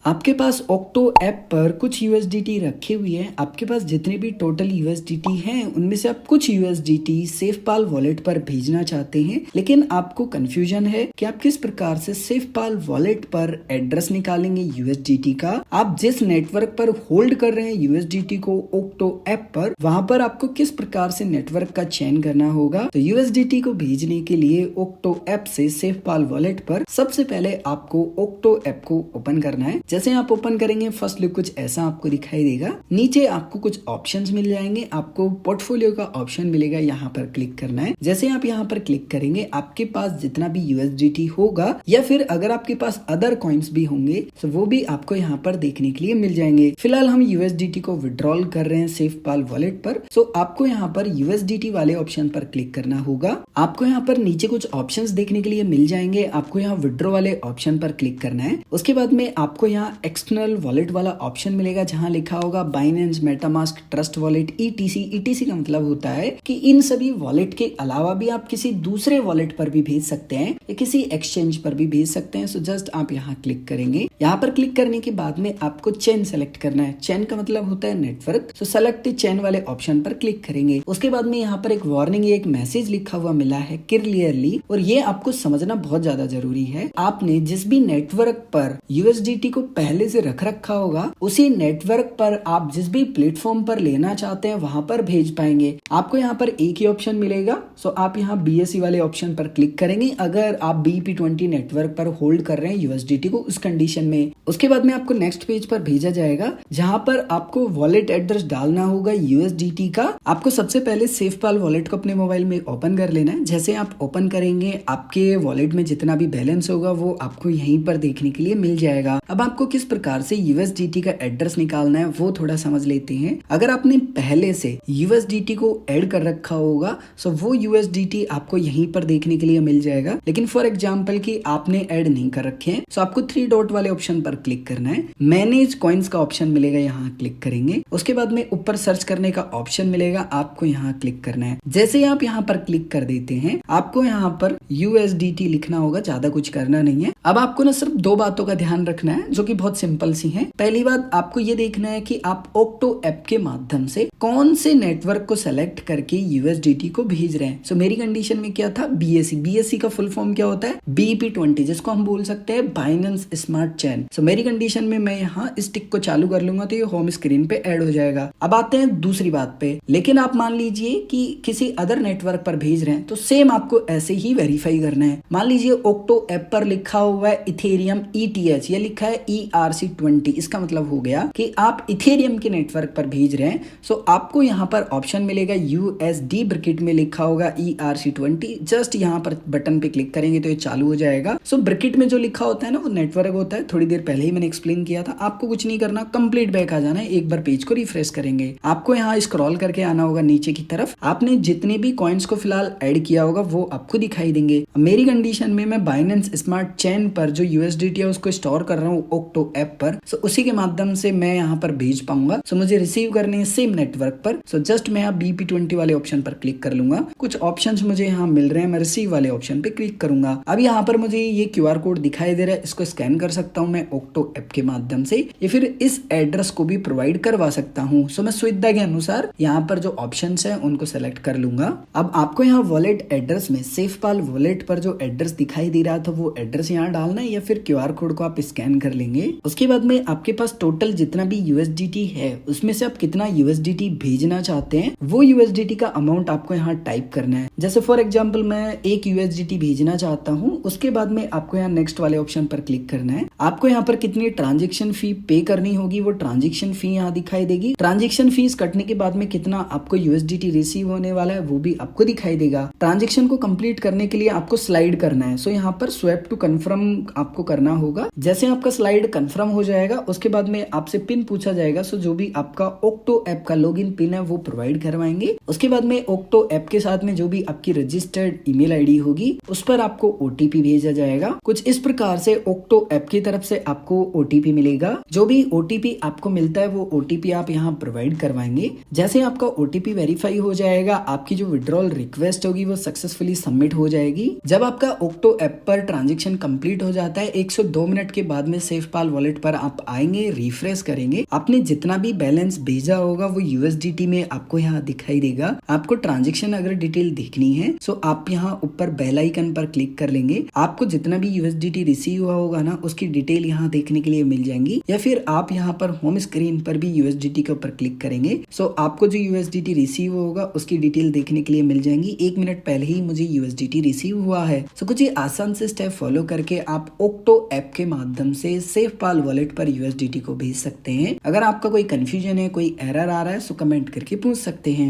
आपके पास ओक्टो ऐप पर कुछ यूएसडीटी रखे हुए हैं। आपके पास जितने भी टोटल यूएसडीटी हैं उनमें से आप कुछ यूएसडीटी सेफपाल वॉलेट पर भेजना चाहते हैं, लेकिन आपको कंफ्यूजन है कि आप किस प्रकार से सेफपाल वॉलेट पर एड्रेस निकालेंगे यूएसडीटी का। आप जिस नेटवर्क पर होल्ड कर रहे हैं यूएसडीटी को ओक्टो ऐप पर, वहां पर आपको किस प्रकार से नेटवर्क का चयन करना होगा। तो यूएसडीटी को भेजने के लिए ओक्टो ऐप से सेफपाल वॉलेट पर सबसे पहले आपको ओक्टो ऐप को ओपन करना है। जैसे आप ओपन करेंगे फर्स्ट लुक कुछ ऐसा आपको दिखाई देगा। नीचे आपको कुछ ऑप्शंस मिल जाएंगे। आपको पोर्टफोलियो का ऑप्शन मिलेगा, यहाँ पर क्लिक करना है। जैसे आप यहाँ पर क्लिक करेंगे आपके पास जितना भी यूएसडीटी होगा या फिर अगर आपके पास अदर कॉइन्स भी होंगे तो वो भी आपको यहाँ पर देखने के लिए मिल जाएंगे। फिलहाल हम यूएसडीटी को विड्रॉल कर रहे हैं सेफपाल वॉलेट पर, सो आपको यहाँ पर यूएसडीटी वाले ऑप्शन पर क्लिक करना होगा। आपको यहाँ पर नीचे कुछ ऑप्शंस देखने के लिए मिल जाएंगे। आपको यहाँ विड्रॉ वाले ऑप्शन पर क्लिक करना है। उसके बाद में आपको यहाँ एक्सटर्नल वॉलेट वाला ऑप्शन मिलेगा जहां लिखा होगा Binance, MetaMask, trust wallet, etc. Etc का मतलब होता है कि इन सभी वॉलेट के अलावा भी आप किसी दूसरे वॉलेट पर भी भेज सकते हैं या किसी एक्सचेंज पर भी भेज सकते हैं। सो जस्ट आप यहाँ क्लिक करेंगे। यहाँ पर क्लिक करने के बाद में आपको चेन सेलेक्ट करना है। चेन का मतलब होता है नेटवर्क। सो सेलेक्ट चेन वाले ऑप्शन पर क्लिक करेंगे। उसके बाद में यहाँ पर एक वार्निंग, एक मैसेज लिखा हुआ मिला है क्लियरली, और ये आपको समझना बहुत ज्यादा जरूरी है। आपने जिस भी नेटवर्क पर यूएसडीटी को पहले से रख रखा होगा उसी नेटवर्क पर आप जिस भी प्लेटफॉर्म पर लेना चाहते हैं वहां पर भेज पाएंगे। आपको यहाँ पर एक ही ऑप्शन मिलेगा। सो आप यहाँ बीएससी वाले ऑप्शन पर क्लिक करेंगे अगर आप BEP20 नेटवर्क पर होल्ड कर रहे हैं यूएसडीटी को उस कंडीशन में। उसके बाद में आपको नेक्स्ट पेज पर भेजा जाएगा जहां पर आपको वॉलेट एड्रेस डालना होगा यूएसडीटी का। आपको सबसे पहले सेफपाल वॉलेट को अपने मोबाइल में ओपन कर लेना है। जैसे आप ओपन करेंगे आपके वॉलेट में जितना भी बैलेंस होगा वो आपको यहीं पर देखने के लिए मिल जाएगा। अब आपको किस प्रकार से यूएसडीटी का एड्रेस निकालना है वो थोड़ा समझ लेते हैं। अगर आपने पहले से यूएसडीटी को ऐड कर रखा होगा सो वो यूएसडीटी आपको यहीं पर देखने के लिए मिल जाएगा, लेकिन फॉर एग्जांपल कि आपने ऐड नहीं कर रखे हैं सो आपको 3 डॉट वाले ऑप्शन पर क्लिक करना है। मैनेज कॉइन्स का ऑप्शन मिलेगा, यहाँ क्लिक करेंगे। उसके बाद में ऊपर सर्च करने का ऑप्शन मिलेगा, आपको यहाँ क्लिक करना है। जैसे आप यहाँ पर क्लिक कर देते हैं आपको यहाँ पर यूएसडीटी लिखना होगा, ज्यादा कुछ करना नहीं है। अब आपको ना सिर्फ 2 बातों का ध्यान रखना है जो कि बहुत सिंपल सी है। पहली बात आपको ये देखना है कि आप ओक्टो ऐप के माध्यम से कौन से नेटवर्क को सेलेक्ट करके यूएसडीटी को भेज रहे हैं। सो मेरी कंडीशन में क्या था, बीएससी। बीएससी का फुल फॉर्म क्या होता है, BEP20, जिसको हम बोल सकते हैं बाइनेंस स्मार्ट चेन। सो मेरी कंडीशन में मैं यहाँ इस टिक को चालू कर लूंगा तो ये होम स्क्रीन पे ऐड हो जाएगा। अब आते हैं दूसरी बात पे। लेकिन आप मान लीजिए कि किसी अदर नेटवर्क पर भेज रहे हैं तो सेम आपको ऐसे ही वेरीफाई करना है। मान लीजिए ओक्टो ऐप पर लिखा हुआ है इथेरियम ETH, ये लिखा है ERC20। इसका मतलब हो गया कि आप इथेरियम के नेटवर्क पर भेज रहे हैं। सो आपको यहाँ पर ऑप्शन मिलेगा USD ब्रैकेट में लिखा होगा ERC20। जस्ट यहाँ पर बटन पे क्लिक करेंगे तो ये चालू हो जाएगा। सो ब्रैकेट में जो लिखा होता है ना वो नेटवर्क होता है। थोड़ी देर पहले ही मैंने एक्सप्लेन किया था। आपको कुछ नहीं करना, कंप्लीट बैक आ जाना है। एक बार पेज को रिफ्रेश करेंगे, आपको यहाँ स्क्रॉल करके आना होगा नीचे की तरफ। आपने जितने भी कॉइन्स को फिलहाल ऐड किया होगा वो आपको दिखाई देंगे। मेरी कंडीशन में मैं बाइनेंस स्मार्ट चेन पर जो यूएसडीटी है उसको स्टोर कर रहा हूँ ओक्टो ऐप पर। सो उसी के माध्यम से मैं यहाँ पर भेज पाऊंगा। सो मुझे रिसीव करने हैं सेम नेटवर्क पर। सो जस्ट मैं यहाँ BEP20 वाले ऑप्शन पर क्लिक कर लूंगा। कुछ ऑप्शंस मुझे यहाँ मिल रहे हैं, मैं रिसीव वाले ऑप्शन पे क्लिक करूंगा। अब यहाँ पर मुझे ये QR कोड दिखाई दे रहा है, इसको स्कैन कर सकता हूँ मैं ओक्टो ऐप के माध्यम से, या फिर इस एड्रेस को भी प्रोवाइड करवा सकता हूँ। सो मैं सुविधा के अनुसार यहाँ पर जो ऑप्शन है उनको सेलेक्ट कर लूंगा। अब आपको यहाँ वॉलेट एड्रेस में सेफपाल वॉलेट पर जो एड्रेस दिखाई दे रहा था वो एड्रेस यहाँ डालना है, या फिर QR कोड को आप स्कैन कर लेंगे। उसके बाद में आपके पास टोटल जितना भी यूएसडीटी है उसमें से आप कितना यूएसडीटी भेजना चाहते हैं वो यूएसडीटी का अमाउंट आपको यहाँ टाइप करना है। जैसे फॉर एग्जांपल मैं 1 यूएसडीटी भेजना चाहता हूँ। उसके बाद में आपको यहाँ नेक्स्ट वाले ऑप्शन पर क्लिक करना है। आपको यहाँ पर कितनी ट्रांजेक्शन फी पे करनी होगी वो ट्रांजेक्शन फी यहाँ दिखाई देगी। ट्रांजेक्शन फीस कटने के बाद में कितना आपको यूएसडीटी रिसीव होने वाला है वो भी आपको दिखाई देगा। ट्रांजेक्शन को कंप्लीट करने के लिए आपको स्लाइड करना है। सो यहाँ पर स्वैप टू कंफर्म आपको करना होगा। जैसे आपका स्लाइड कंफर्म हो जाएगा उसके बाद में आपसे पिन पूछा जाएगा। सो जो भी आपका ओक्टो ऐप का लॉगिन पिन है वो प्रोवाइड करवाएंगे। उसके बाद में ओक्टो ऐप के साथ में जो भी आपकी रजिस्टर्ड ईमेल आईडी होगी उस पर आपको OTP भेजा जाएगा। कुछ इस प्रकार से ओक्टो ऐप की तरफ तरफ से आपको OTP मिलेगा। जो भी OTP आपको मिलता है वो OTP आप यहाँ प्रोवाइड करवाएंगे। जैसे आपका OTP वेरीफाई हो जाएगा, आपकी जो विड्रॉल रिक्वेस्ट होगी वो सक्सेसफुली सबमिट हो जाएगी। जब आपका ओक्टो ऐप पर ट्रांजेक्शन कंप्लीट हो जाता है 102 मिनट के बाद में सेफपाल वॉलेट पर आप आएंगे, रिफ्रेश करेंगे, आपने जितना भी बैलेंस भेजा होगा वो USDT में आपको यहाँ दिखाई देगा। आपको ट्रांजेक्शन अगर डिटेल देखनी है तो आप यहाँ ऊपर बेल आइकन पर क्लिक कर लेंगे। आपको जितना भी USDT रिसीव हुआ होगा ना उसकी डिटेल यहाँ देखने के लिए मिल जाएंगी, या फिर आप यहाँ पर होम स्क्रीन पर भी USDT के ऊपर क्लिक करेंगे। सो आपको जो USDT रिसीव होगा उसकी डिटेल देखने के लिए मिल जाएंगी। 1 मिनट पहले ही मुझे USDT रिसीव हुआ है। सो कुछ ही आसान से स्टेप फॉलो करके आप ओक्टो ऐप के माध्यम से सेफपाल वॉलेट पर USDT को भेज सकते हैं। अगर आपका कोई कंफ्यूजन है, कोई एरर आ रहा है तो कमेंट करके पूछ सकते हैं।